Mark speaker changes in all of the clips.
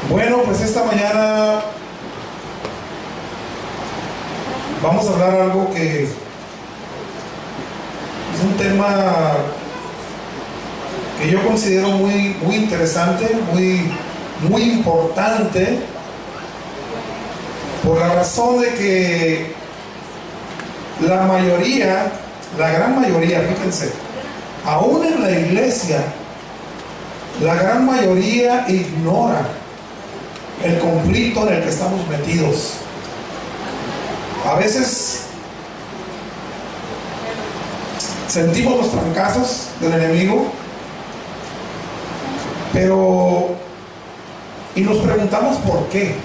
Speaker 1: Bueno, pues esta mañana vamos a hablar algo que es un tema que yo considero muy interesante, muy importante, por la razón de que la gran mayoría, fíjense, aún en la iglesia, la gran mayoría ignora el conflicto en el que estamos metidos. A veces sentimos los trancazos del enemigo, y nos preguntamos por qué.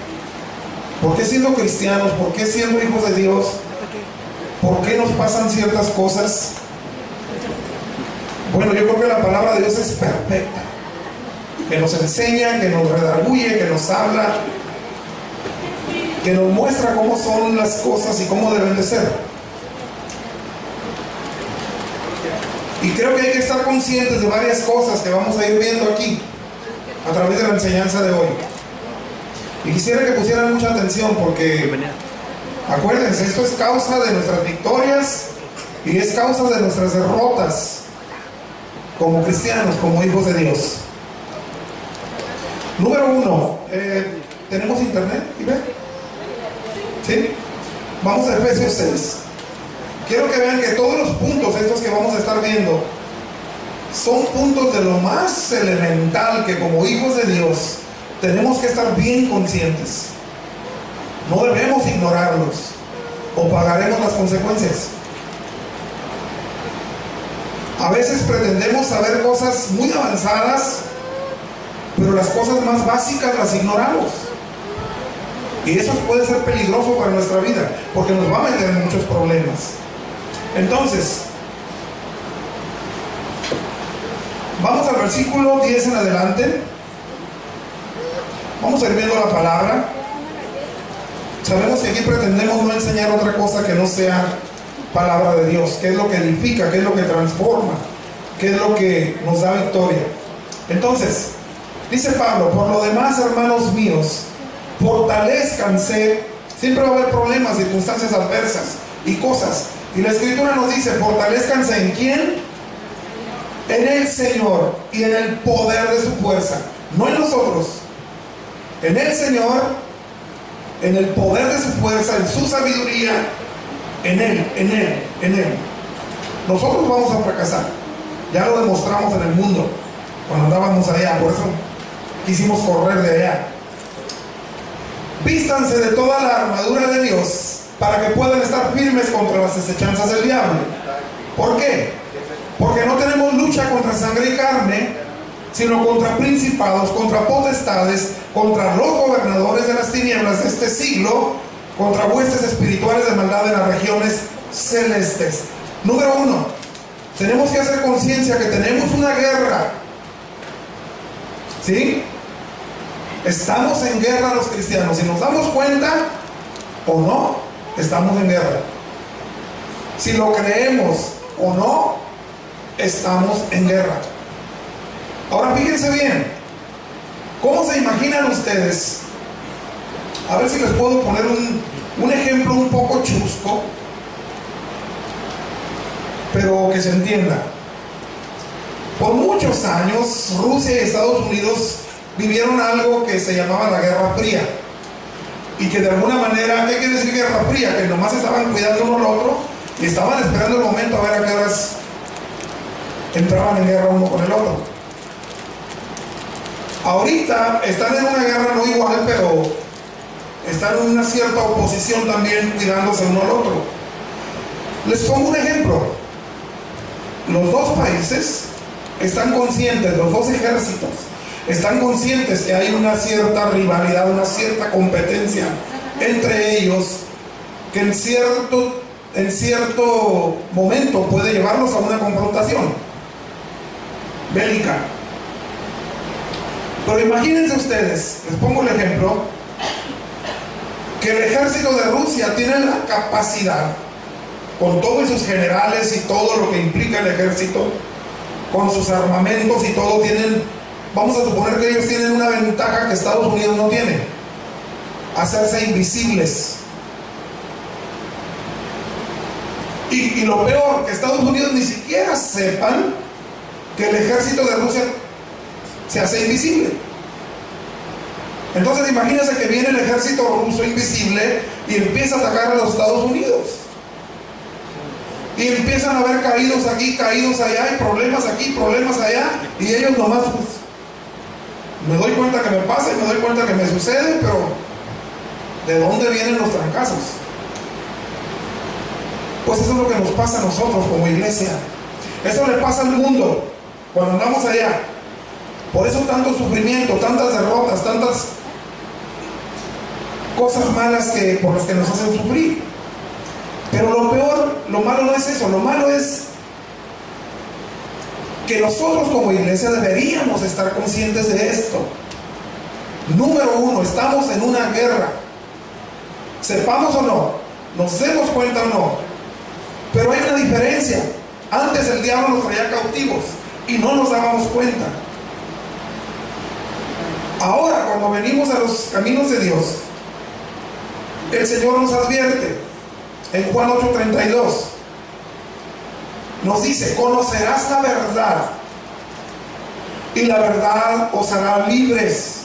Speaker 1: ¿Por qué siendo cristianos? ¿Por qué siendo hijos de Dios? ¿Por qué nos pasan ciertas cosas? Bueno, yo creo que la palabra de Dios es perfecta, que nos enseña, que nos redarguye, que nos habla, que nos muestra cómo son las cosas y cómo deben de ser. Y creo que hay que estar conscientes de varias cosas que vamos a ir viendo aquí a través de la enseñanza de hoy. Y quisiera que pusieran mucha atención, porque acuérdense, esto es causa de nuestras victorias y es causa de nuestras derrotas como cristianos, como hijos de Dios. Número 1, ¿tenemos internet? ¿Sí? Vamos a Efesios 6. Quiero que vean que todos los puntos estos que vamos a estar viendo son puntos de lo más elemental que como hijos de Dios tenemos que estar bien conscientes. No debemos ignorarlos o pagaremos las consecuencias. A veces pretendemos saber cosas muy avanzadas, pero las cosas más básicas las ignoramos. Y eso puede ser peligroso para nuestra vida, porque nos va a meter en muchos problemas. Entonces, vamos al versículo 10 en adelante. Vamos a ir viendo la palabra. Sabemos que aquí pretendemos no enseñar otra cosa que no sea palabra de Dios, que es lo que edifica, que es lo que transforma, que es lo que nos da victoria. Entonces, dice Pablo: por lo demás, hermanos míos, fortalezcanse. Siempre va a haber problemas, circunstancias adversas y cosas. Y la Escritura nos dice: fortalezcanse ¿en quién? En el Señor y en el poder de su fuerza. No en nosotros. En el Señor, en el poder de su fuerza, en su sabiduría, en Él. Nosotros vamos a fracasar. Ya lo demostramos en el mundo cuando andábamos allá. Por eso quisimos correr de allá. Vístanse de toda la armadura de Dios para que puedan estar firmes contra las acechanzas del diablo. ¿Por qué? Porque no tenemos lucha contra sangre y carne, sino contra principados, contra potestades, contra los gobernadores de las tinieblas de este siglo, contra huestes espirituales de maldad en las regiones celestes. Número 1, tenemos que hacer conciencia que tenemos una guerra. ¿Sí? Estamos en guerra los cristianos. Si nos damos cuenta o no, estamos en guerra. Si lo creemos o no, estamos en guerra. Ahora fíjense bien, ¿cómo se imaginan ustedes? A ver si les puedo poner un ejemplo un poco chusco, pero que se entienda. Por muchos años, Rusia y Estados Unidos vivieron algo que se llamaba la Guerra Fría. Y que de alguna manera, ¿qué quiere decir Guerra Fría? Que nomás estaban cuidando uno al otro y estaban esperando el momento a ver a qué horas entraban en guerra uno con el otro. Ahorita están en una guerra no igual, pero están en una cierta oposición también, cuidándose uno al otro. Les pongo un ejemplo. Los dos países están conscientes, los dos ejércitos están conscientes que hay una cierta rivalidad, una cierta competencia entre ellos, que en cierto momento puede llevarlos a una confrontación bélica. Pero imagínense ustedes, les pongo el ejemplo, que el ejército de Rusia tiene la capacidad, con todos sus generales y todo lo que implica el ejército, con sus armamentos y todo, tienen vamos a suponer que ellos tienen una ventaja que Estados Unidos no tiene: hacerse invisibles. Y lo peor, que Estados Unidos ni siquiera sepan que el ejército de Rusia se hace invisible. Entonces imagínense que viene el ejército ruso invisible y empieza a atacar a los Estados Unidos. Y empiezan a haber caídos aquí, caídos allá, y problemas aquí, problemas allá, y ellos nomás, pues, me doy cuenta que me pasa y me doy cuenta que me sucede, pero ¿de dónde vienen los trancazos? Pues eso es lo que nos pasa a nosotros como iglesia. Eso le pasa al mundo cuando andamos allá. Por eso tanto sufrimiento, tantas derrotas, tantas cosas malas por las que nos hacen sufrir. Pero lo peor, lo malo no es eso. Lo malo es que nosotros como iglesia deberíamos estar conscientes de esto. Número uno, estamos en una guerra. Sepamos o no, nos demos cuenta o no. Pero hay una diferencia. Antes el diablo nos traía cautivos y no nos dábamos cuenta. Ahora, cuando venimos a los caminos de Dios, el Señor nos advierte en Juan 8:32. Nos dice: conocerás la verdad y la verdad os hará libres.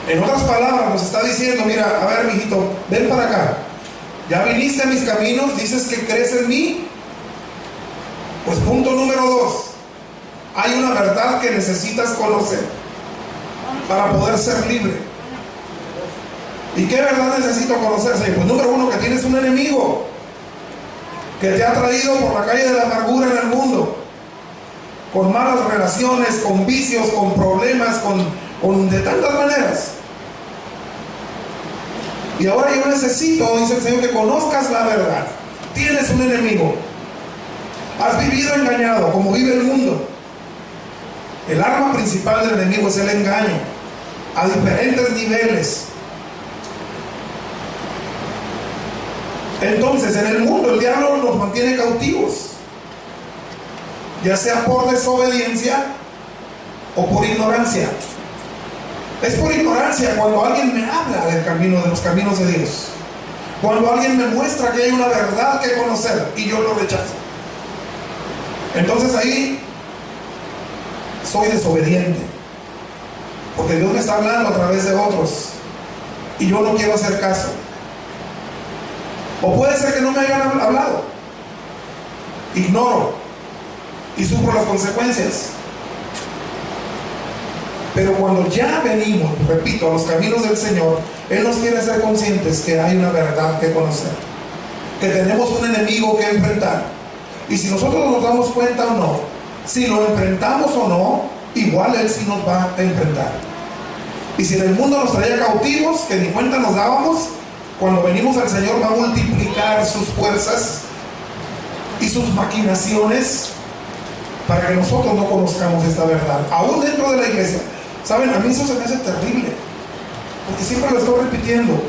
Speaker 1: En otras palabras nos está diciendo: mira, a ver, mijito, ven para acá. Ya viniste a mis caminos, dices que crees en mí. Pues punto número 2, hay una verdad que necesitas conocer para poder ser libre. ¿Y qué verdad necesito conocer, Señor? Pues número 1, que tienes un enemigo que te ha traído por la calle de la amargura en el mundo, con malas relaciones, con vicios, con problemas, con de tantas maneras. Y ahora yo necesito, dice el Señor, que conozcas la verdad. Tienes un enemigo. Has vivido engañado, como vive el mundo. El arma principal del enemigo es el engaño, a diferentes niveles. Entonces, en el mundo el diablo nos mantiene cautivos, ya sea por desobediencia o por ignorancia. Es por ignorancia cuando alguien me habla del camino, de los caminos de Dios. Cuando alguien me muestra que hay una verdad que conocer y yo lo rechazo. Entonces ahí soy desobediente, porque Dios me está hablando a través de otros y yo no quiero hacer caso. O puede ser que no me hayan hablado, ignoro y sufro las consecuencias. Pero cuando ya venimos, repito, a los caminos del Señor, Él nos quiere hacer conscientes que hay una verdad que conocer, que tenemos un enemigo que enfrentar. Y si nosotros nos damos cuenta o no, si lo enfrentamos o no, igual Él sí nos va a enfrentar. Y si en el mundo nos traía cautivos, que ni cuenta nos dábamos, cuando venimos al Señor va a multiplicar sus fuerzas y sus maquinaciones para que nosotros no conozcamos esta verdad, aún dentro de la iglesia. Saben, a mí eso se me hace terrible, porque siempre lo estoy repitiendo.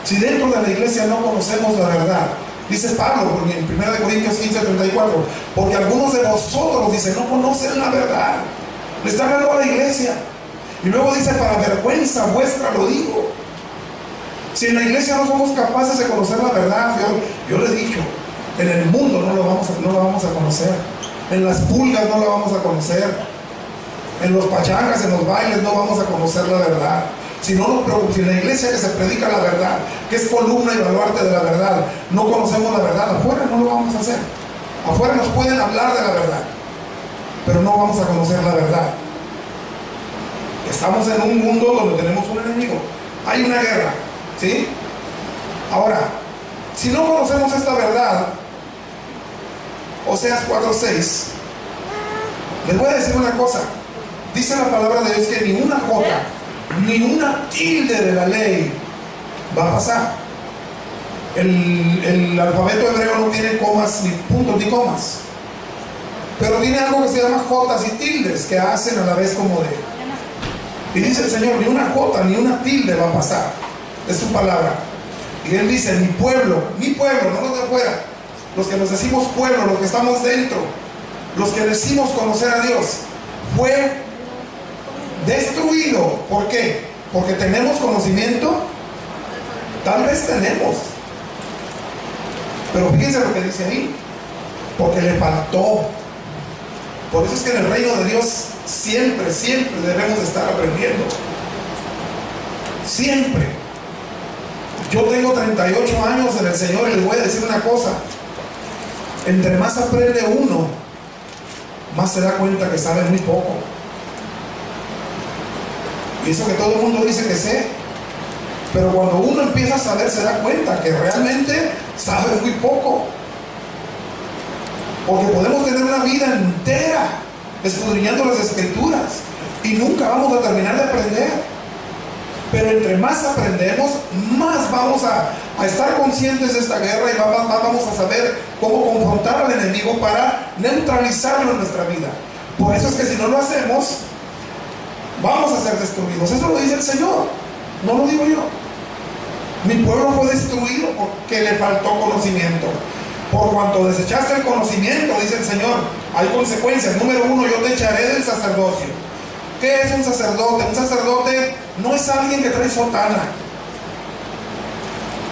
Speaker 1: Si dentro de la iglesia no conocemos la verdad, dice Pablo en 1 Corintios 15:34, porque algunos de vosotros, dice, no conocen la verdad. Le está hablando a la iglesia. Y luego dice: para vergüenza vuestra lo digo. Si en la iglesia no somos capaces de conocer la verdad, yo le he dicho, en el mundo no lo vamos a conocer. En las pulgas no la vamos a conocer. En los pachangas, en los bailes no vamos a conocer la verdad. Si no nos preocupamos, si en la iglesia que se predica la verdad, que es columna y baluarte de la verdad, no conocemos la verdad, afuera no lo vamos a hacer. Afuera nos pueden hablar de la verdad, pero no vamos a conocer la verdad. Estamos en un mundo donde tenemos un enemigo. Hay una guerra, ¿sí? Ahora, si no conocemos esta verdad, Oseas 4:6, les voy a decir una cosa. Dice la palabra de Dios que ni una jota, ni una tilde de la ley va a pasar. El alfabeto hebreo no tiene comas, ni puntos, ni comas, pero tiene algo que se llama jotas y tildes, que hacen a la vez como de. Y dice el Señor: ni una jota, ni una tilde va a pasar. Es su palabra. Y Él dice: mi pueblo, no los de afuera, los que nos decimos pueblo, los que estamos dentro, los que decimos conocer a Dios, fue destruido. ¿Por qué? Porque tenemos conocimiento. Tal vez tenemos, pero fíjense lo que dice ahí, porque le faltó. Por eso es que en el reino de Dios siempre debemos estar aprendiendo. Siempre. Yo tengo 38 años en el Señor y les voy a decir una cosa: entre más aprende uno, más se da cuenta que sabe muy poco. Y eso que todo el mundo dice que sé, pero cuando uno empieza a saber, se da cuenta que realmente sabe muy poco. Porque podemos tener una vida entera escudriñando las Escrituras y nunca vamos a terminar de aprender. Pero entre más aprendemos, más vamos a estar conscientes de esta guerra y más vamos a saber cómo confrontar al enemigo para neutralizarlo en nuestra vida. Por eso es que si no lo hacemos, vamos a ser destruidos. Eso lo dice el Señor, no lo digo yo. Mi pueblo fue destruido porque le faltó conocimiento. Por cuanto desechaste el conocimiento, dice el Señor, hay consecuencias. Número 1, yo te echaré del sacerdocio. ¿Qué es un sacerdote? Un sacerdote no es alguien que trae sotana.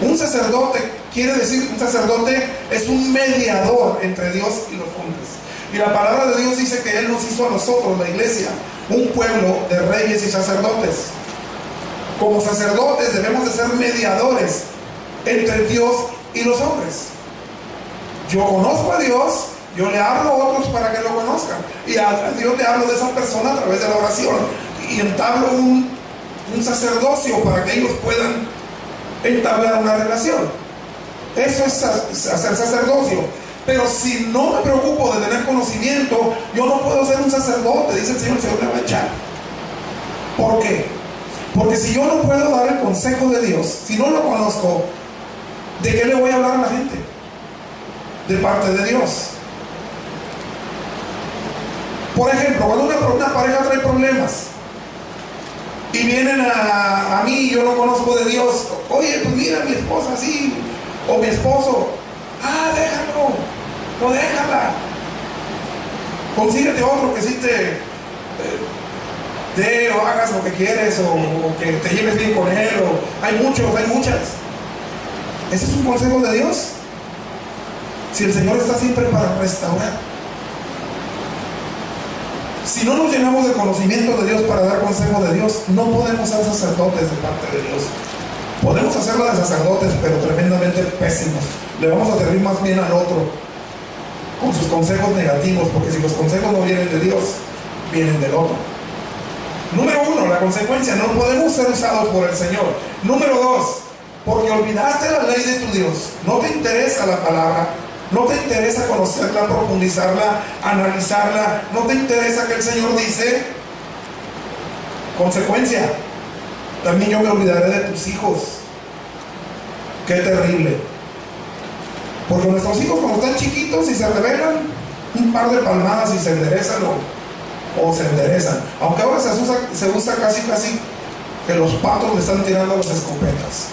Speaker 1: Un sacerdote quiere decir, un sacerdote es un mediador entre Dios y los hombres. Y la palabra de Dios dice que Él nos hizo a nosotros, la iglesia, un pueblo de reyes y sacerdotes. Como sacerdotes debemos de ser mediadores entre Dios y los hombres. Yo conozco a Dios, yo le hablo a otros para que lo conozcan, y a Dios le hablo de esa persona a través de la oración, y entablo un sacerdocio para que ellos puedan entablar una relación. Eso es hacer sacerdocio. Pero si no me preocupo de tener conocimiento, yo no puedo ser un sacerdote, dice el Señor me va a echar. ¿Por qué? Porque si yo no puedo dar el consejo de Dios, si no lo conozco, ¿de qué le voy a hablar a la gente? De parte de Dios. Por ejemplo, cuando una pareja trae problemas y vienen a mí y yo no conozco de Dios, oye, pues mira, mi esposa así, o mi esposo, déjalo, o déjala, consíguete otro que sí te dé o hagas lo que quieres, o que te lleves bien con él, o hay muchas. ¿Ese es un consejo de Dios? Si el Señor está siempre para restaurar. Si no nos llenamos de conocimiento de Dios para dar consejo de Dios, no podemos ser sacerdotes de parte de Dios. Podemos hacerlo de sacerdotes, pero tremendamente pésimos. Le vamos a servir más bien al otro con sus consejos negativos, porque si los consejos no vienen de Dios, vienen del otro. Número 1, la consecuencia: no podemos ser usados por el Señor. Número 2, porque olvidaste la ley de tu Dios. No te interesa la palabra, no te interesa conocerla, profundizarla, analizarla, no te interesa que el Señor dice. Consecuencia: también yo me olvidaré de tus hijos. Qué terrible. Porque nuestros hijos, cuando están chiquitos y se rebelan, un par de palmadas y se enderezan o se enderezan. Aunque ahora se usa casi que los patos le están tirando las escopetas.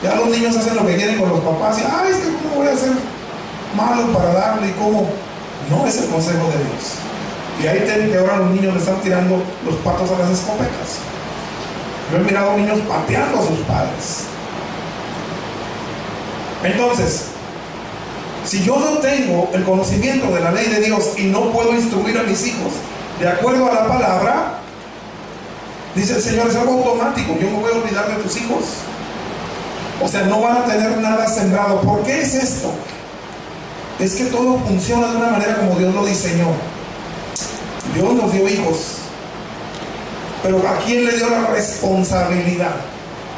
Speaker 1: Ya los niños hacen lo que quieren con los papás y es que cómo voy a hacer malo para darle, y cómo. No es el consejo de Dios. Y ahí tienen que ahora los niños le están tirando los patos a las escopetas. Yo he mirado niños pateando a sus padres. Entonces, si yo no tengo el conocimiento de la ley de Dios y no puedo instruir a mis hijos de acuerdo a la palabra, dice el Señor, es algo automático. Yo me voy a olvidar de tus hijos. O sea, no van a tener nada sembrado. ¿Por qué es esto? Es que todo funciona de una manera como Dios lo diseñó. Dios nos dio hijos, pero ¿a quién le dio la responsabilidad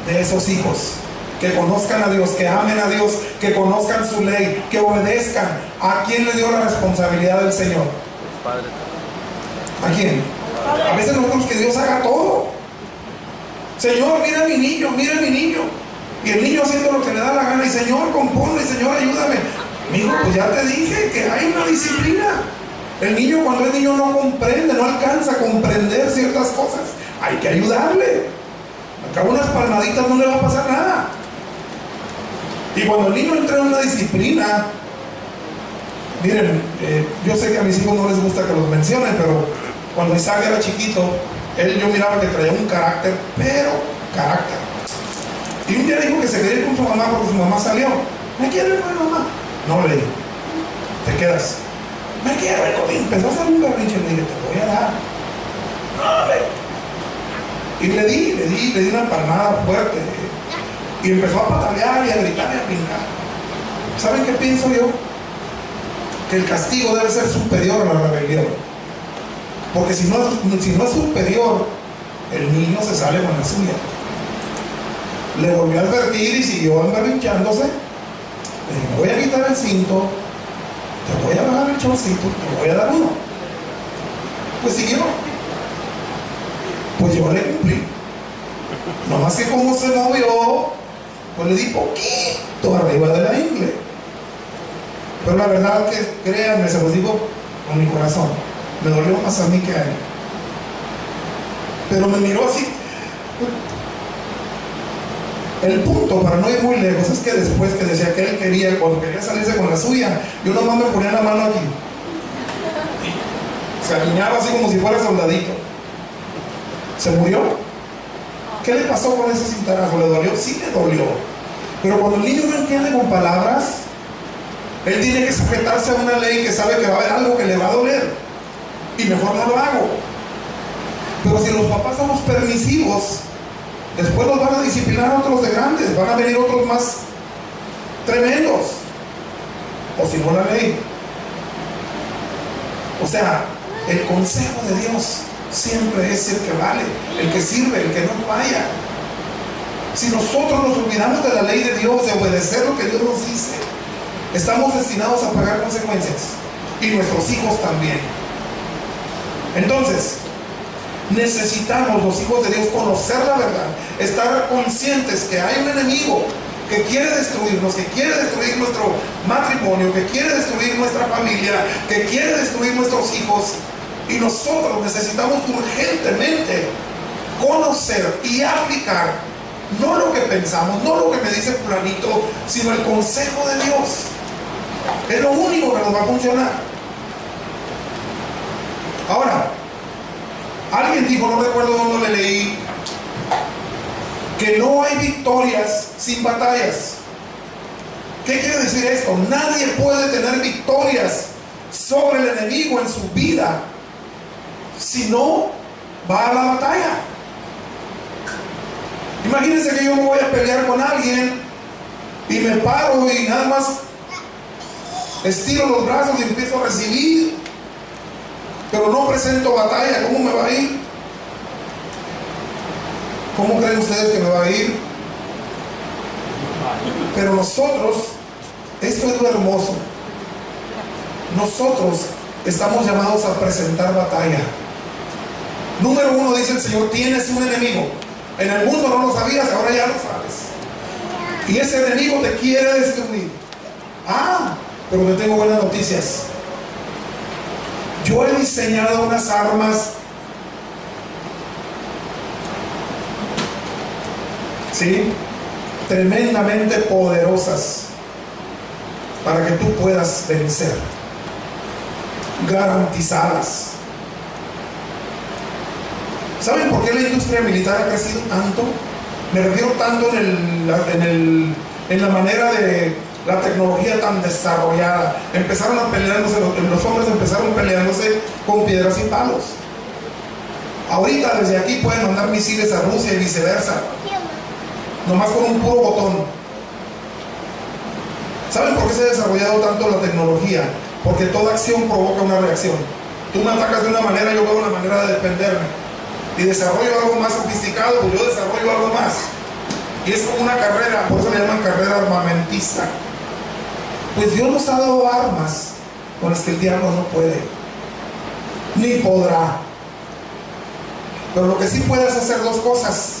Speaker 1: de esos hijos? Que conozcan a Dios, que amen a Dios, que conozcan su ley, que obedezcan. ¿A quién le dio la responsabilidad del Señor? Los padres. ¿A quién? A veces nosotros que Dios haga todo. Señor, mira a mi niño, mira a mi niño. Y el niño haciendo lo que le da la gana, y Señor, componle, Señor, ayúdame. Mijo, pues ya te dije que hay una disciplina. El niño, cuando el niño no comprende, no alcanza a comprender ciertas cosas, hay que ayudarle. Al cabo unas palmaditas no le va a pasar nada. Y cuando el niño entra en una disciplina, miren, yo sé que a mis hijos no les gusta que los mencione, pero cuando Isaac era chiquito, yo miraba que traía un carácter, pero carácter. Y un día dijo que se quería ir con su mamá porque su mamá salió. Me quiero ir con mi mamá. No, le digo, te quedas. Me quiero ir con mi. Empezó a hacer un berrinche. Le dije, te voy a dar. No, y le di una palmada fuerte. Y empezó a patalear y a gritar y a brincar. ¿Saben qué pienso yo? Que el castigo debe ser superior a la rebelión. Porque si no es superior, el niño se sale con la suya. Le volvió a advertir y siguió emberrinchándose. Le dije, me voy a quitar el cinto, te voy a bajar el chorcito, te voy a dar uno. Pues siguió. Pues yo le cumplí. Nomás que como se movió, pues le di poquito arriba de la ingle. Pero la verdad que, créanme, se los digo con mi corazón, me dolió más a mí que a él. Pero me miró así. El punto, para no ir muy lejos, es que después que decía que él quería, cuando quería salirse con la suya, yo nomás me ponía la mano aquí. Se alineaba así como si fuera soldadito. ¿Se murió? ¿Qué le pasó con ese cintarazo? ¿Le dolió? Sí le dolió. Pero cuando el niño no entiende con palabras, él tiene que sujetarse a una ley que sabe que va a haber algo que le va a doler. Y mejor no lo hago. Pero si los papás somos permisivos, después los van a disciplinar otros de grandes, van a venir otros más tremendos. O si no, la ley. O sea, el consejo de Dios siempre es el que vale, el que sirve, el que no falla. Si nosotros nos olvidamos de la ley de Dios, de obedecer lo que Dios nos dice, estamos destinados a pagar consecuencias. Y nuestros hijos también. Entonces, necesitamos los hijos de Dios conocer la verdad, estar conscientes que hay un enemigo que quiere destruirnos, que quiere destruir nuestro matrimonio, que quiere destruir nuestra familia, que quiere destruir nuestros hijos, y nosotros necesitamos urgentemente conocer y aplicar no lo que pensamos, no lo que me dice fulanito, sino el consejo de Dios. Es lo único que nos va a funcionar. Ahora, alguien dijo, no recuerdo dónde le leí, que no hay victorias sin batallas. ¿Qué quiere decir esto? Nadie puede tener victorias sobre el enemigo en su vida si no va a la batalla. Imagínense que yo me voy a pelear con alguien y me paro y nada más estiro los brazos y empiezo a recibir, pero no presento batalla. ¿Cómo me va a ir? ¿Cómo creen ustedes que me va a ir? Pero nosotros, esto es lo hermoso, nosotros estamos llamados a presentar batalla. Número uno, dice el Señor, tienes un enemigo. En el mundo no lo sabías, ahora ya lo sabes. Y ese enemigo te quiere destruir. Pero te tengo buenas noticias. Yo he diseñado unas armas, ¿sí?, tremendamente poderosas para que tú puedas vencer, garantizadas. ¿Saben por qué la industria militar ha crecido tanto? Me refiero tanto en la manera de la tecnología tan desarrollada. Empezaron a peleándose, los hombres empezaron peleándose con piedras y palos. Ahorita desde aquí pueden mandar misiles a Rusia y viceversa, nomás con un puro botón. ¿Saben por qué se ha desarrollado tanto la tecnología? Porque toda acción provoca una reacción. Tú me atacas de una manera, yo veo una manera de defenderme. Y desarrollo algo más sofisticado, pues yo desarrollo algo más. Y es como una carrera, por eso le llaman carrera armamentista. Pues Dios nos ha dado armas con las que el diablo no puede, ni podrá. Pero lo que sí puede es hacer dos cosas.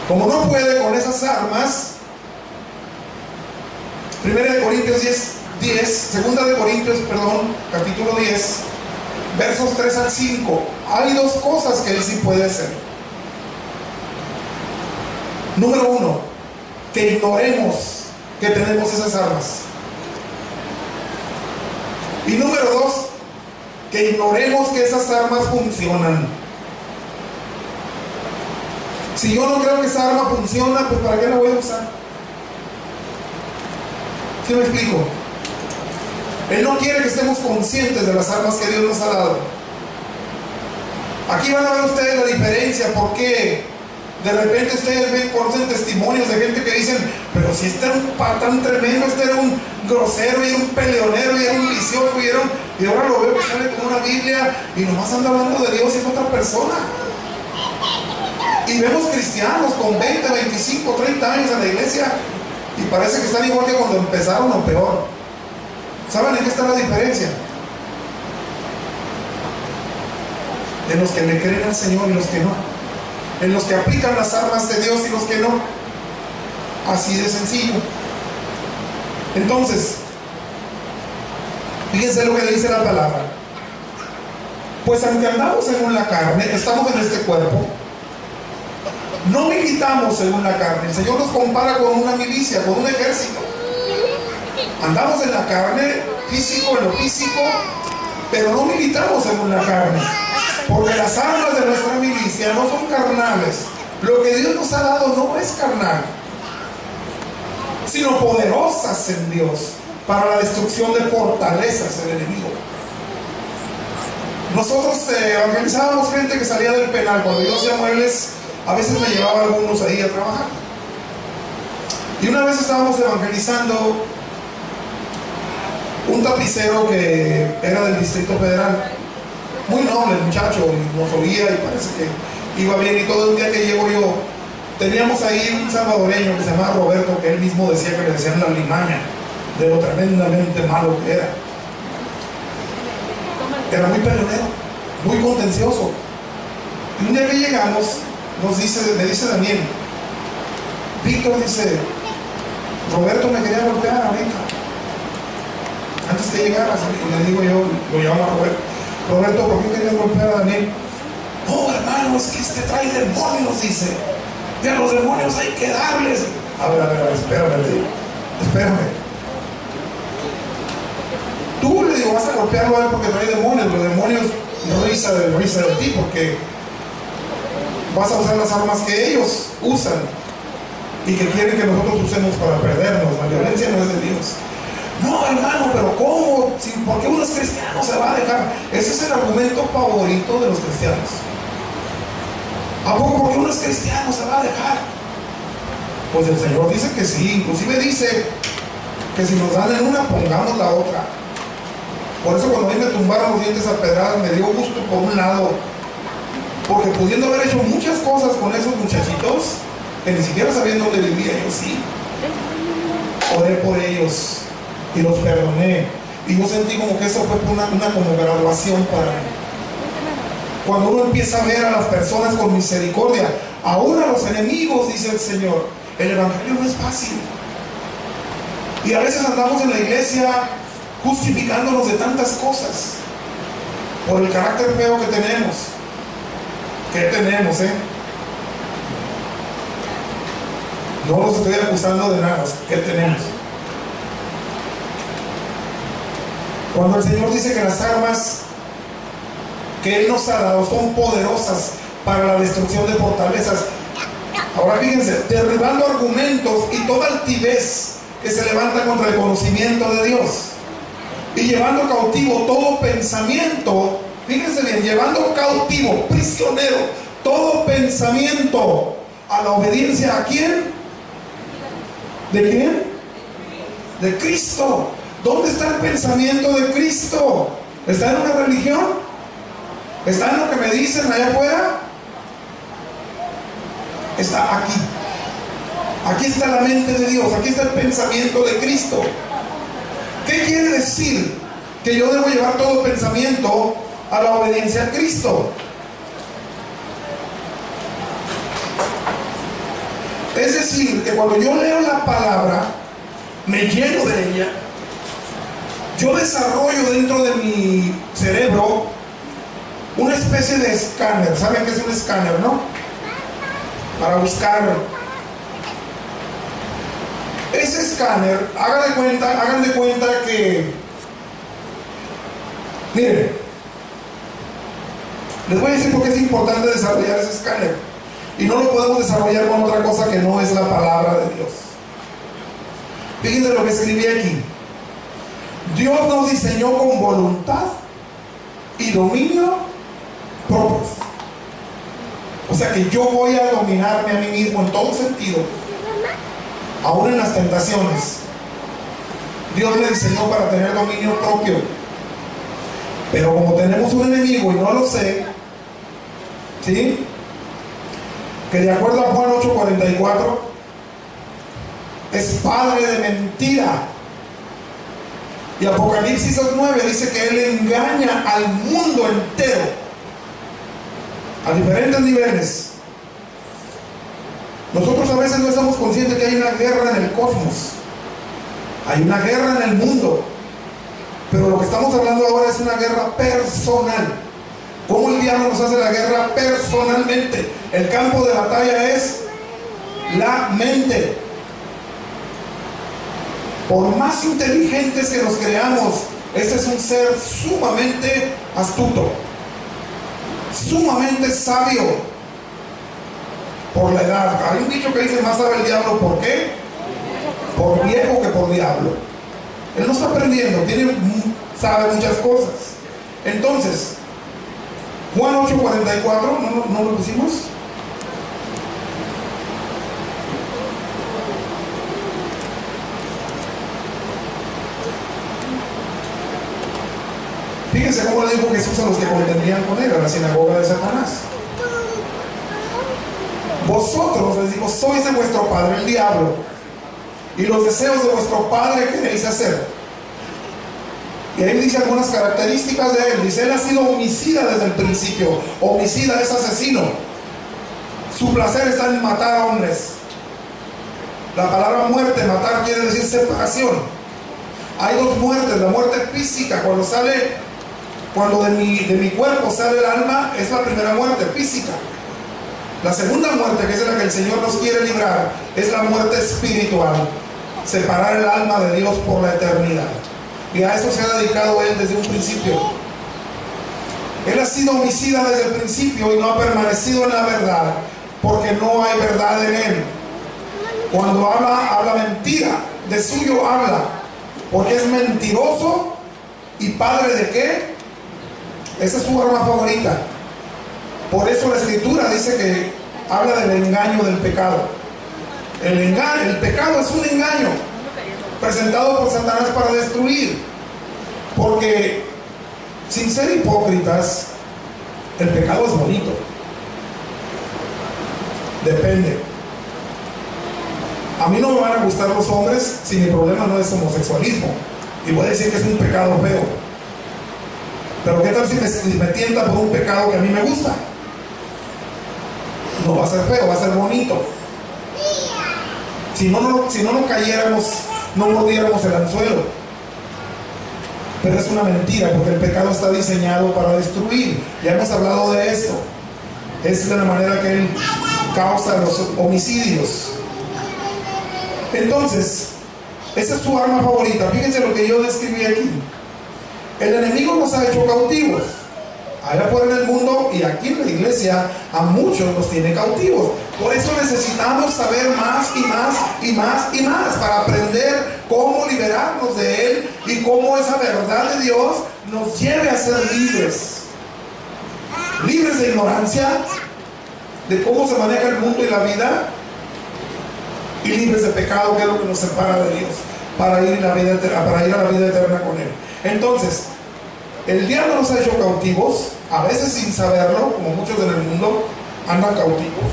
Speaker 1: Como no puede con esas armas, 1 Corintios 10, 2 Corintios, capítulo 10, versos 3 al 5, hay dos cosas que él sí puede hacer. Número uno, que ignoremos que tenemos esas armas. Y número dos, que ignoremos que esas armas funcionan. Si yo no creo que esa arma funciona, pues ¿para qué la voy a usar? ¿Sí me explico? Él no quiere que estemos conscientes de las armas que Dios nos ha dado. Aquí van a ver ustedes la diferencia, porque de repente ustedes conocen testimonios de gente que dicen, pero si este era un patán tremendo, este era un grosero, y era un peleonero, y era un vicioso, y ahora lo veo que sale con una Biblia y nomás anda hablando de Dios y es otra persona. Y vemos cristianos con 20, 25, 30 años en la iglesia y parece que están igual que cuando empezaron o peor. ¿Saben en qué está la diferencia? En los que le creen al Señor y los que no. En los que aplican las armas de Dios y los que no. Así de sencillo. Entonces, fíjense lo que dice la palabra. Pues aunque andamos según la carne, estamos en este cuerpo, no militamos según la carne. El Señor nos compara con una milicia, con un ejército. Andamos en la carne, físico, en lo físico, pero no militamos según la carne. Porque las armas de nuestra milicia no son carnales. Lo que Dios nos ha dado no es carnal, sino poderosas en Dios para la destrucción de fortalezas del enemigo. Nosotros evangelizábamos gente que salía del penal. Cuando yo hacía muebles, a veces me llevaba algunos ahí a trabajar. Y una vez estábamos evangelizando un tapicero que era del Distrito Federal. Muy noble el muchacho, y nos oía y parece que iba bien. Y todo el día que llego yo, teníamos ahí un salvadoreño que se llamaba Roberto, que él mismo decía que le decían la limaña, de lo tremendamente malo que era. Era muy peleonero, muy contencioso. Y un día que llegamos, me dice Daniel, Víctor, dice, Roberto me quería golpear ahorita, antes que llegaras. Y le digo yo, lo llamo a Roberto, ¿por qué querías golpear a Daniel? No, hermano, es que este trae demonios, dice, y a los demonios hay que darles. A ver, espérame, le digo, espérame. Tú, le digo, vas a golpearlo a él porque trae demonios. Los demonios risa de ti, porque vas a usar las armas que ellos usan y que quieren que nosotros usemos para perdernos. La violencia no es de Dios. No, hermano, pero ¿cómo? ¿Por qué uno es cristiano se va a dejar? Ese es el argumento favorito de los cristianos. ¿A poco porque uno es cristiano se va a dejar? Pues el Señor dice que sí. Inclusive dice que si nos dan en una, pongamos la otra. Por eso cuando a mí me tumbaron los dientes a pedradas, me dio gusto por un lado, porque pudiendo haber hecho muchas cosas con esos muchachitos que ni siquiera sabían dónde vivía, yo sí oré por ellos y los perdoné, y yo sentí como que eso fue una como graduación para mí. Cuando uno empieza a ver a las personas con misericordia, aún a los enemigos, dice el Señor. El evangelio no es fácil, y a veces andamos en la iglesia justificándonos de tantas cosas por el carácter feo que tenemos. ¿Qué tenemos, No los estoy acusando de nada. ¿Qué tenemos? Cuando el Señor dice que las armas que Él nos ha dado son poderosas para la destrucción de fortalezas. Ahora fíjense, derribando argumentos y toda altivez que se levanta contra el conocimiento de Dios, y llevando cautivo todo pensamiento, fíjense bien, llevando cautivo, prisionero, todo pensamiento a la obediencia. ¿A quién? ¿De quién? De Cristo. ¿Dónde está el pensamiento de Cristo? ¿Está en una religión? ¿Está en lo que me dicen allá afuera? Está aquí. Aquí está la mente de Dios, aquí está el pensamiento de Cristo. ¿Qué quiere decir? Que yo debo llevar todo pensamiento a la obediencia a Cristo. Es decir, que cuando yo leo la palabra, me lleno de ella, yo desarrollo dentro de mi cerebro una especie de escáner. ¿Saben qué es un escáner, no? Para buscar. Ese escáner, hagan de cuenta que, miren, Les voy a decir por qué es importante desarrollar ese escáner. Y no lo podemos desarrollar con otra cosa que no es la palabra de Dios. Fíjense lo que escribí aquí. Dios nos diseñó con voluntad y dominio propios. O sea que yo voy a dominarme a mí mismo en todo sentido, aún en las tentaciones. Dios me diseñó para tener dominio propio. Pero como tenemos un enemigo y no lo sé, ¿sí? Que de acuerdo a Juan 8:44 es padre de mentira. Y Apocalipsis 2:9 dice que él engaña al mundo entero a diferentes niveles. Nosotros a veces no estamos conscientes que hay una guerra en el cosmos, hay una guerra en el mundo, pero lo que estamos hablando ahora es una guerra personal. ¿Cómo el diablo nos hace la guerra personalmente? El campo de batalla es la mente. Por más inteligentes que nos creamos, este es un ser sumamente astuto, sumamente sabio por la edad. Hay un dicho que dice: más sabe el diablo, ¿por qué? Por viejo que por diablo. Él no está aprendiendo, sabe muchas cosas. Entonces, Juan 8:44, ¿no lo pusimos? Fíjense cómo le dijo Jesús a los que contendían con él, a la sinagoga de Satanás. Vosotros, les digo, sois de vuestro padre el diablo, y los deseos de vuestro padre queréis hacer. Y ahí dice algunas características de él. Dice: él ha sido homicida desde el principio. Homicida es asesino. Su placer está en matar hombres. La palabra muerte, matar, quiere decir separación. Hay dos muertes: la muerte física, cuando de mi cuerpo sale el alma, es la primera muerte física. La segunda muerte, que es la que el Señor nos quiere librar, es la muerte espiritual, separar el alma de Dios por la eternidad. Y a eso se ha dedicado él desde un principio. Él ha sido homicida desde el principio y no ha permanecido en la verdad, porque no hay verdad en él. Cuando habla mentira, de suyo habla, porque es mentiroso y padre de ¿qué? Esa es su arma favorita. Por eso la Escritura dice que habla del engaño del pecado. El pecado es un engaño presentado por Satanás para destruir. Porque, sin ser hipócritas, el pecado es bonito. Depende. A mí no me van a gustar los hombres si mi problema no es homosexualismo, y voy a decir que es un pecado feo. Pero ¿qué tal si me tienta por un pecado que a mí me gusta? No va a ser feo, va a ser bonito. Si no cayéramos, no mordiéramos el anzuelo. Pero es una mentira, porque el pecado está diseñado para destruir. Ya hemos hablado de esto. Es de la manera que él causa los homicidios. Entonces, esa es su arma favorita. Fíjense lo que yo describí aquí. El enemigo nos ha hecho cautivos. Allá afuera en el mundo y aquí en la iglesia, a muchos nos tiene cautivos. Por eso necesitamos saber más y más y más y más, para aprender cómo liberarnos de él y cómo esa verdad de Dios nos lleve a ser libres. Libres de ignorancia, de cómo se maneja el mundo y la vida, y libres de pecado, que es lo que nos separa de Dios, para ir a la vida eterna con él. Entonces, el diablo nos ha hecho cautivos, a veces sin saberlo, como muchos en el mundo andan cautivos.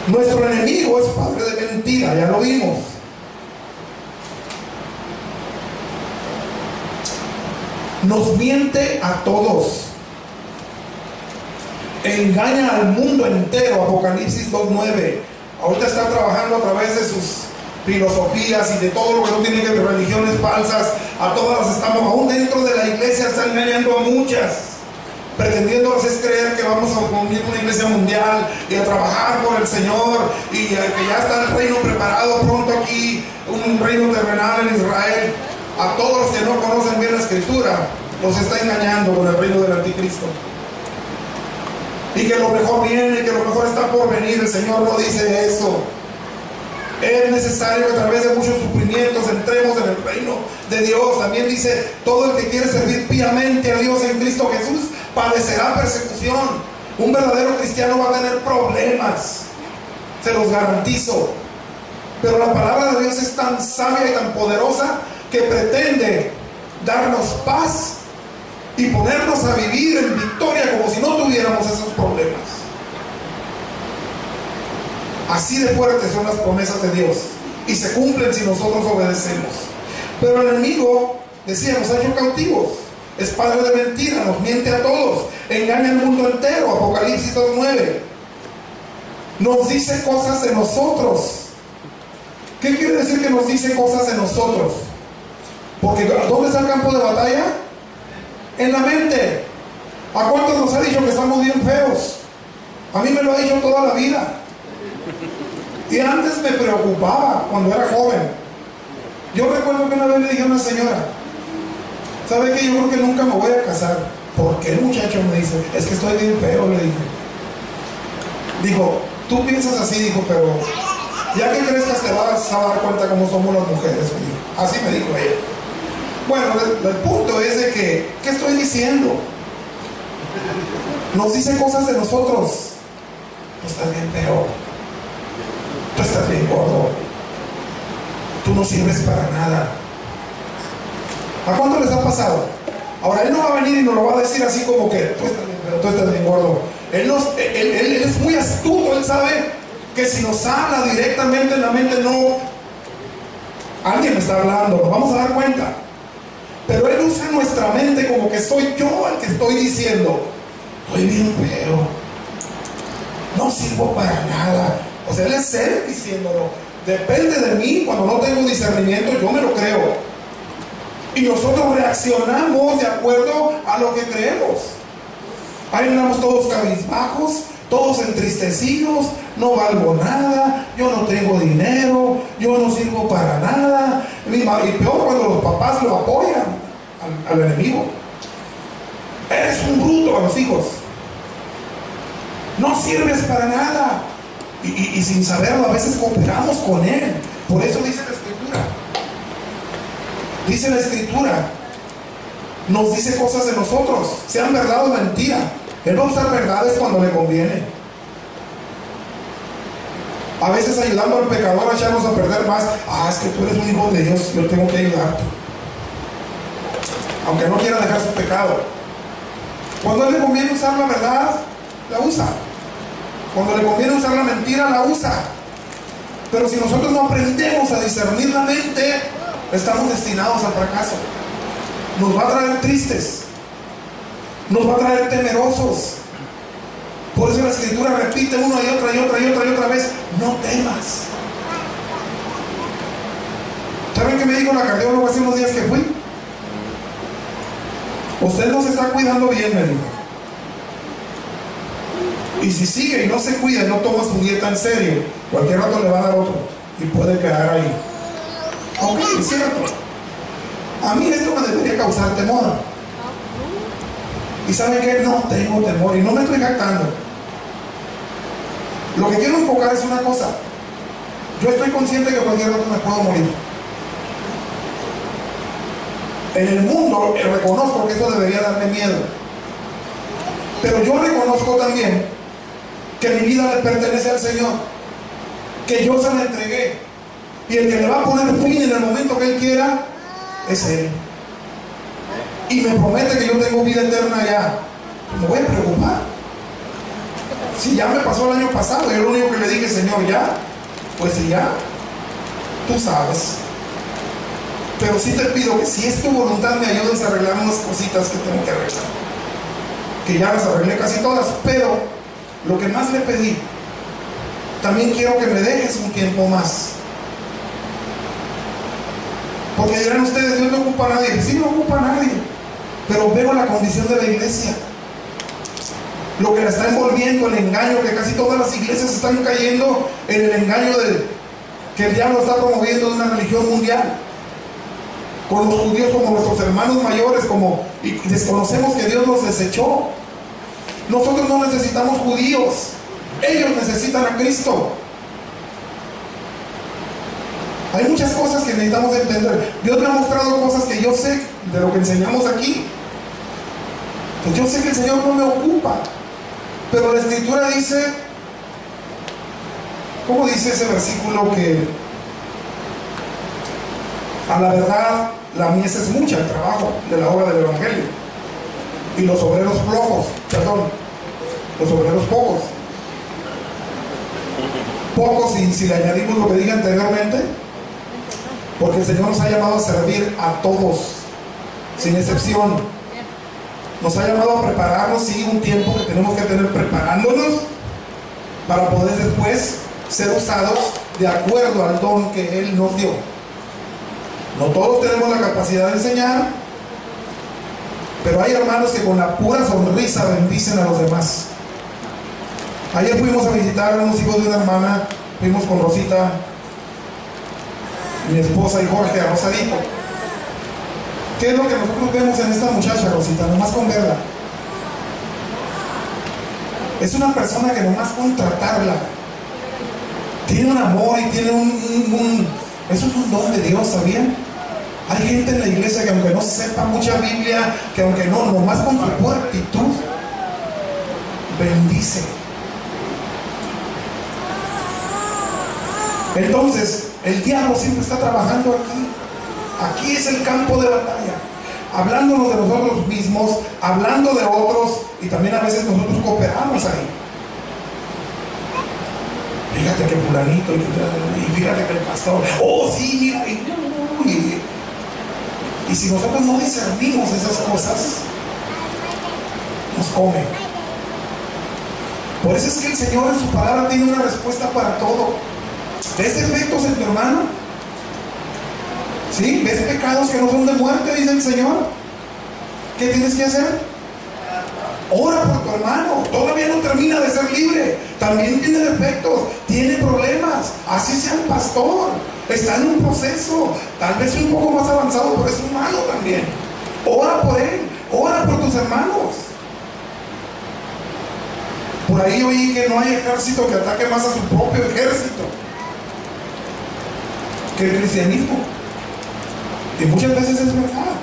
Speaker 1: Nuestro enemigo es padre de mentira, ya lo vimos. Nos miente a todos. Engaña al mundo entero, Apocalipsis 2:9. Ahorita está trabajando a través de sus filosofías y de todo lo que no tiene que ver, religiones falsas. A todas las estamos, aún dentro de la iglesia está engañando a muchas, pretendiéndonos es creer que vamos a unir una iglesia mundial y a trabajar por el Señor, y que ya está el reino preparado pronto aquí, un reino terrenal en Israel. A todos los que no conocen bien la Escritura, los está engañando con el reino del anticristo. y que lo mejor viene, que lo mejor está por venir. El Señor no dice eso. Es necesario que a través de muchos sufrimientos entremos en el reino de Dios. También dice, todo el que quiere servir piamente a Dios en Cristo Jesús padecerá persecución. Un verdadero cristiano va a tener problemas, se los garantizo. Pero la palabra de Dios es tan sabia y tan poderosa que pretende darnos paz y ponernos a vivir en victoria como si no tuviéramos esos problemas. Así de fuertes son las promesas de Dios y se cumplen si nosotros obedecemos. Pero el enemigo, decía, nos ha hecho cautivos. Es padre de mentira, nos miente a todos, engaña al mundo entero. Apocalipsis 2:9 nos dice cosas de nosotros. ¿Qué quiere decir que nos dice cosas de nosotros? Porque ¿dónde está el campo de batalla? En la mente. ¿A cuántos nos ha dicho que estamos bien feos? A mí me lo ha dicho toda la vida. Y antes me preocupaba cuando era joven. Yo recuerdo que una vez le dije a una señora, ¿sabe qué? Yo creo que nunca me voy a casar. ¿Por qué, muchacho? Me dice, es que estoy bien feo, le dije. Dijo, tú piensas así, dijo, pero ya que crezcas te vas a dar cuenta cómo somos las mujeres. Dijo. Así me dijo ella. Bueno, el punto es de que, ¿qué estoy diciendo? Nos dice cosas de nosotros. Tú estás bien feo. Tú estás bien gordo. Tú no sirves para nada. ¿A cuánto les ha pasado? Ahora, Él no va a venir y nos lo va a decir así como que tú estás bien feo, tú estás bien gordo. Él es muy astuto. Él sabe que si nos habla directamente en la mente, no, alguien me está hablando, nos vamos a dar cuenta. Pero Él usa nuestra mente como que soy yo el que estoy diciendo, estoy bien feo, no sirvo para nada. O sea, Él es Él diciéndolo. Depende de mí. Cuando no tengo discernimiento, yo me lo creo. Y nosotros reaccionamos de acuerdo a lo que creemos. Ahí andamos todos cabizbajos, todos entristecidos, no valgo nada, yo no tengo dinero, yo no sirvo para nada. Y peor cuando los papás lo apoyan al enemigo. Eres un bruto a los hijos. No sirves para nada. Y sin saberlo a veces cooperamos con él. Por eso dice la Escritura. Dice la Escritura. Nos dice cosas de nosotros, sean verdad o mentira. Él va a usar verdades cuando le conviene. A veces ayudando al pecador a echarnos a perder más. Es que tú eres un hijo de Dios, yo tengo que ayudarte. Aunque no quiera dejar su pecado. Cuando a él le conviene usar la verdad, la usa. Cuando le conviene usar la mentira, la usa. Pero si nosotros no aprendemos a discernir la mente, estamos destinados al fracaso. Nos va a traer tristes, nos va a traer temerosos. Por eso la Escritura repite una y otra vez, no temas. ¿Saben qué me dijo la cardióloga hace unos días que fui? Usted no se está cuidando bien, me dijo. Y si sigue y no se cuida y no toma su dieta en serio, cualquier rato le va a dar otro y puede quedar ahí. Ok, es cierto. A mí esto me debería causar temor. Y ¿saben qué? No tengo temor y no me estoy jactando. Lo que quiero enfocar es una cosa. Yo estoy consciente que cualquier rato me puedo morir. En el mundo reconozco que eso debería darme miedo. Pero yo reconozco también que mi vida le pertenece al Señor, que yo se la entregué, y el que le va a poner fin en el momento que Él quiera es Él. Y me promete que yo tengo vida eterna ya. Me voy a preocupar. Si ya me pasó el año pasado, yo lo único que le dije, Señor, ya, pues si ya, tú sabes. Pero sí te pido que si es tu voluntad me ayudes a arreglar unas cositas que tengo que arreglar, que ya las arreglé casi todas. Pero lo que más le pedí, también quiero que me dejes un tiempo más. Porque dirán ustedes, Dios no ocupa a nadie. Sí, no ocupa a nadie, pero veo la condición de la iglesia, lo que la está envolviendo, el engaño, que casi todas las iglesias están cayendo en el engaño que el diablo está promoviendo de una religión mundial, con los judíos como nuestros hermanos mayores, y desconocemos que Dios los desechó. Nosotros no necesitamos judíos, ellos necesitan a Cristo. Hay muchas cosas que necesitamos entender. Dios me ha mostrado cosas que yo sé de lo que enseñamos aquí. Pues yo sé que el Señor no me ocupa, pero la Escritura dice, ¿cómo dice ese versículo? Que a la verdad la mies es mucha, el trabajo de la obra del Evangelio, y los obreros los obreros pocos, y si le añadimos lo que dije anteriormente, porque el Señor nos ha llamado a servir a todos, sin excepción. Nos ha llamado a prepararnos, sí, un tiempo que tenemos que tener preparándonos para poder después ser usados de acuerdo al don que Él nos dio. No todos tenemos la capacidad de enseñar, pero hay hermanos que con la pura sonrisa bendicen a los demás. Ayer fuimos a visitar a unos hijos de una hermana, fuimos con Rosita, mi esposa y Jorge, a Rosarito. ¿Qué es lo que nosotros vemos en esta muchacha, Rosita? Nomás con verla. Es una persona que nomás con tratarla tiene un amor y tiene eso es un don de Dios, ¿sabían? Hay gente en la iglesia que aunque no sepa mucha Biblia, que aunque no, nomás con su pura actitud, bendice. Entonces, el diablo siempre está trabajando aquí. Aquí es el campo de batalla, hablándonos de nosotros mismos, hablando de otros, y también a veces nosotros cooperamos ahí. Fíjate que fulanito, y fíjate que el pastor, oh sí, mira, y si nosotros no discernimos esas cosas, nos come. Por eso es que el Señor en su palabra tiene una respuesta para todo. ¿Ves defectos en tu hermano? ¿Sí? ¿Ves pecados que no son de muerte? Dice el Señor. ¿Qué tienes que hacer? Ora por tu hermano. Todavía no termina de ser libre. También tiene defectos, tiene problemas. Así sea el pastor. Está en un proceso, tal vez un poco más avanzado, pero es humano también. Ora por él, ora por tus hermanos. Por ahí oí que no hay ejército que ataque más a su propio ejército que el cristianismo. Y muchas veces es verdad.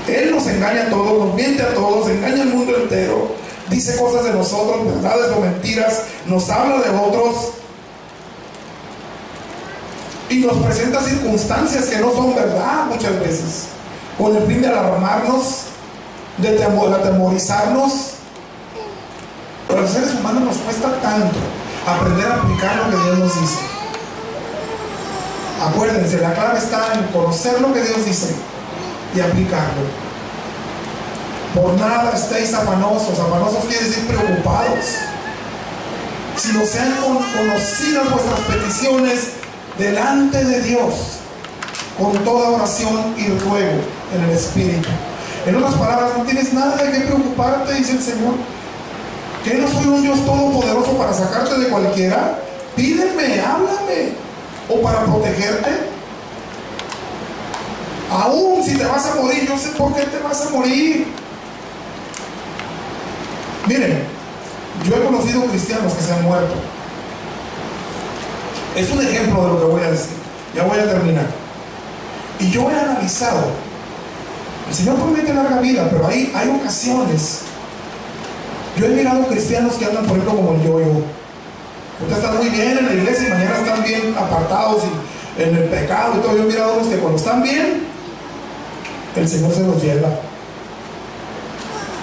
Speaker 1: Él nos engaña a todos, nos miente a todos, engaña al mundo entero, dice cosas de nosotros, verdades o mentiras, nos habla de otros y nos presenta circunstancias que no son verdad muchas veces, con el fin de alarmarnos, de atemorizarnos. Pero a los seres humanos nos cuesta tanto aprender a aplicar lo que Dios nos dice. Acuérdense, la clave está en conocer lo que Dios dice y aplicarlo. Por nada estéis afanosos. Afanosos quiere decir preocupados, sino sean conocidas vuestras peticiones delante de Dios con toda oración y ruego en el Espíritu. En otras palabras, no tienes nada de qué preocuparte, dice el Señor. ¿Que no soy un Dios todopoderoso para sacarte de cualquiera? Pídeme, háblame. O para protegerte. Aún si te vas a morir, yo sé por qué te vas a morir. Miren, yo he conocido cristianos que se han muerto. Es un ejemplo de lo que voy a decir. Ya voy a terminar. Y yo he analizado. El Señor promete larga vida, pero hay ocasiones. Yo he mirado cristianos que andan, por ejemplo, como el yo-yo. Ustedes están muy bien en la iglesia y mañana están bien apartados y en el pecado y todo. Yo he mirado a los que cuando están bien, el Señor se los lleva.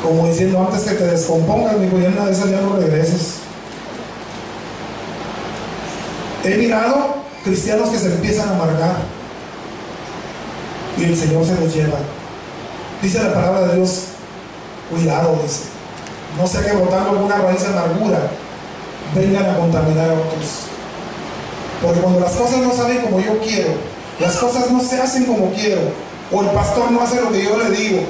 Speaker 1: Como diciendo, antes que te descompongas, digo, ya en una de esas ya no regreses. He mirado cristianos que se empiezan a amargar y el Señor se los lleva. Dice la palabra de Dios, cuidado, dice, no sea que brotando alguna raíz de amargura vengan a contaminar a otros. Porque cuando las cosas no salen como yo quiero, las cosas no se hacen como quiero, o el pastor no hace lo que yo le digo,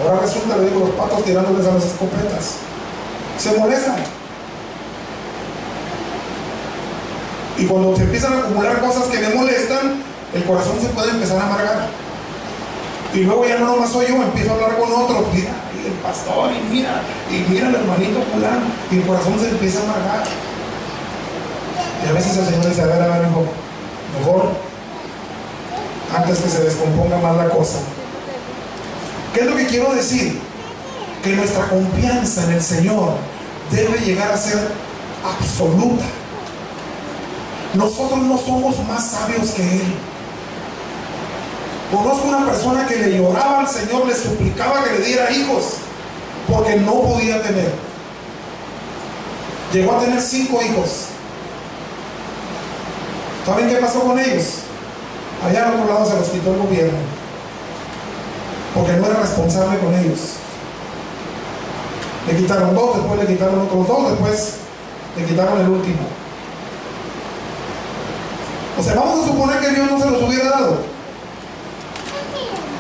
Speaker 1: ahora resulta, le digo, los patos tirándoles a las escopetas, se molestan. Y cuando se empiezan a acumular cosas que me molestan, el corazón se puede empezar a amargar. Y luego ya no nomás soy yo, empiezo a hablar con otros. Mira, el pastor, y mira al hermanito fulano, y el corazón se empieza a amargar. Y a veces el Señor dice, a ver, hijo, mejor, antes que se descomponga más la cosa. ¿Qué es lo que quiero decir? Que nuestra confianza en el Señor debe llegar a ser absoluta. Nosotros no somos más sabios que Él. Conozco una persona que le lloraba al Señor, le suplicaba que le diera hijos, porque no podía tener. Llegó a tener 5 hijos. ¿Saben qué pasó con ellos? Allá al otro lado se los quitó el gobierno, porque no era responsable con ellos. Le quitaron 2, después le quitaron otros 2, después le quitaron el último. O sea, vamos a suponer que Dios no se los hubiera dado.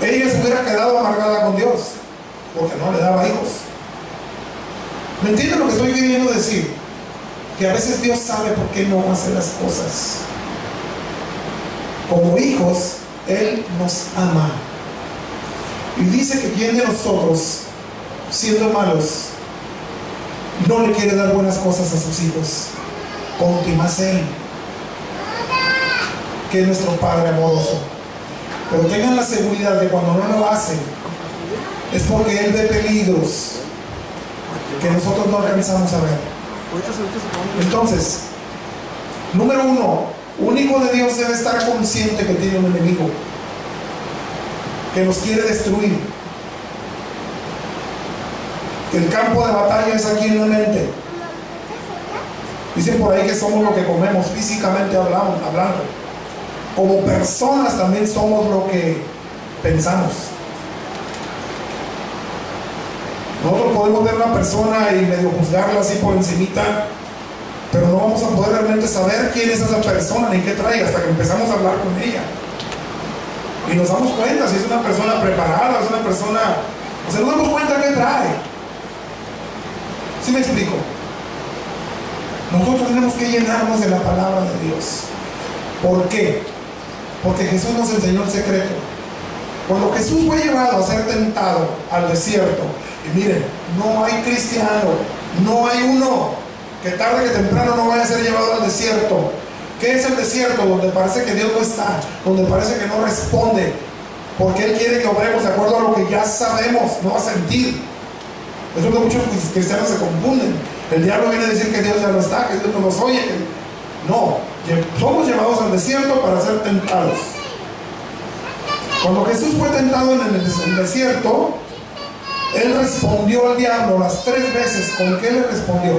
Speaker 1: Ella se hubiera quedado amargada con Dios, porque no le daba hijos. ¿Me entienden lo que estoy queriendo decir? Que a veces Dios sabe por qué no hace las cosas. Como hijos, Él nos ama. Y dice que quien de nosotros, siendo malos, no le quiere dar buenas cosas a sus hijos, cuanto más Él, que es nuestro Padre amoroso. Pero tengan la seguridad de que cuando no lo hace, es porque Él ve peligros que nosotros no alcanzamos a ver. Entonces, número 1, un hijo de Dios debe estar consciente que tiene un enemigo que nos quiere destruir. El campo de batalla es aquí en la mente. Dicen por ahí que somos lo que comemos, físicamente hablando. Como personas también somos lo que pensamos. Nosotros podemos ver a una persona y medio juzgarla así por encimita, pero no vamos a poder realmente saber quién es esa persona ni qué trae hasta que empezamos a hablar con ella. Y nos damos cuenta si es una persona preparada, es una persona... O sea, nos damos cuenta qué trae. ¿Sí me explico? Nosotros tenemos que llenarnos de la palabra de Dios. ¿Por qué? Porque Jesús nos enseñó el secreto. Cuando Jesús fue llevado a ser tentado al desierto, y miren, no hay cristiano, no hay uno que tarde que temprano no vaya a ser llevado al desierto. ¿Qué es el desierto? Donde parece que Dios no está, donde parece que no responde, porque Él quiere que obremos de acuerdo a lo que ya sabemos, no a sentir. Eso es lo que muchos cristianos se confunden. El diablo viene a decir que Dios ya no está, que Dios no nos oye. No, somos llevados al desierto para ser tentados. Cuando Jesús fue tentado en el desierto, Él respondió al diablo las 3 veces. ¿Con qué le respondió?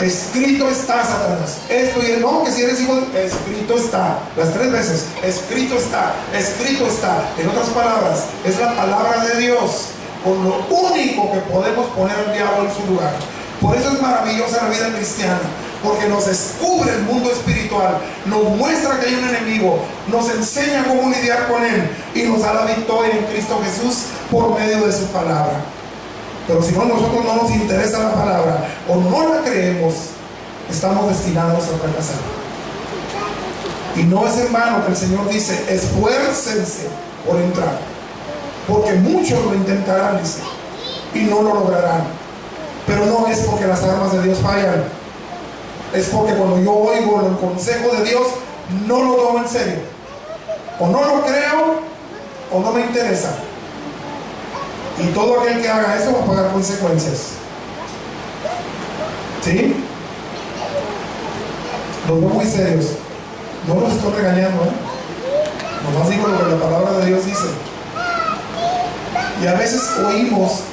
Speaker 1: Escrito está, Satanás. Esto y no, que si eres hijo, escrito está. Las 3 veces, escrito está, escrito está. En otras palabras, es la palabra de Dios con lo único que podemos poner al diablo en su lugar. Por eso es maravillosa la vida cristiana, porque nos descubre el mundo espiritual, nos muestra que hay un enemigo, nos enseña cómo lidiar con él y nos da la victoria en Cristo Jesús por medio de su palabra. Pero si no, nosotros no nos interesa la palabra o no la creemos, estamos destinados a fracasar. Y no es en vano que el Señor dice, esfuércense por entrar, porque muchos lo intentarán, dice, y no lo lograrán. Pero no es porque las armas de Dios fallan, es porque cuando yo oigo el consejo de Dios, no lo tomo en serio, o no lo creo, o no me interesa. Y todo aquel que haga eso va a pagar consecuencias. ¿Sí? Los veo muy serios. No los estoy regañando, nomás digo lo que la palabra de Dios dice. Y a veces oímos,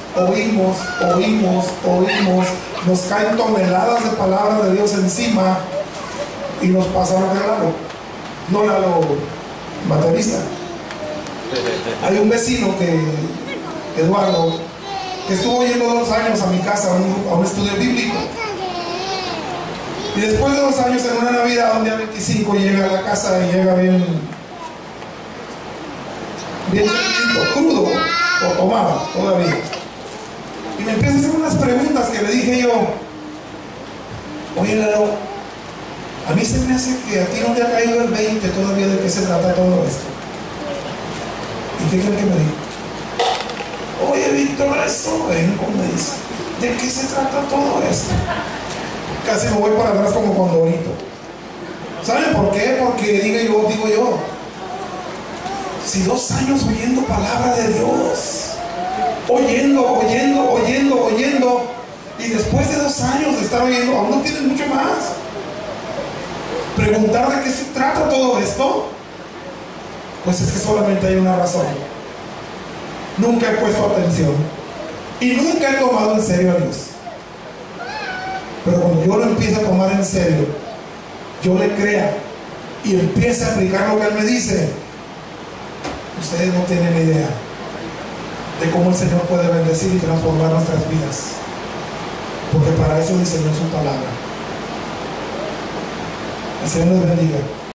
Speaker 1: nos caen toneladas de palabra de Dios encima y nos pasa lo que Lalo. No Lalo, baterista. Hay un vecino Eduardo, que estuvo yendo 2 años a mi casa a un estudio bíblico. Y después de 2 años, en una Navidad, un día 25, llega a la casa y llega bien crudo, o tomado todavía. Y me empieza a hacer unas preguntas que le dije yo, oye Lalo, a mí se me hace que a ti no te ha caído el 20 todavía de qué se trata todo esto. ¿Y qué creen que me dijo? todo esto? Vengo, me dice, ¿de qué se trata todo esto? Casi me voy para atrás como Condorito. ¿Saben por qué? Porque digo yo, si 2 años oyendo palabra de Dios, oyendo, y después de 2 años de estar oyendo, aún no tienen mucho más. Preguntar de qué se trata todo esto, pues es que solamente hay una razón. Nunca he puesto atención y nunca he tomado en serio a Dios. Pero cuando yo lo empiezo a tomar en serio, yo le crea y empiece a aplicar lo que Él me dice, ustedes no tienen idea de cómo el Señor puede bendecir y transformar nuestras vidas, porque para eso diseñó su palabra. El Señor les bendiga.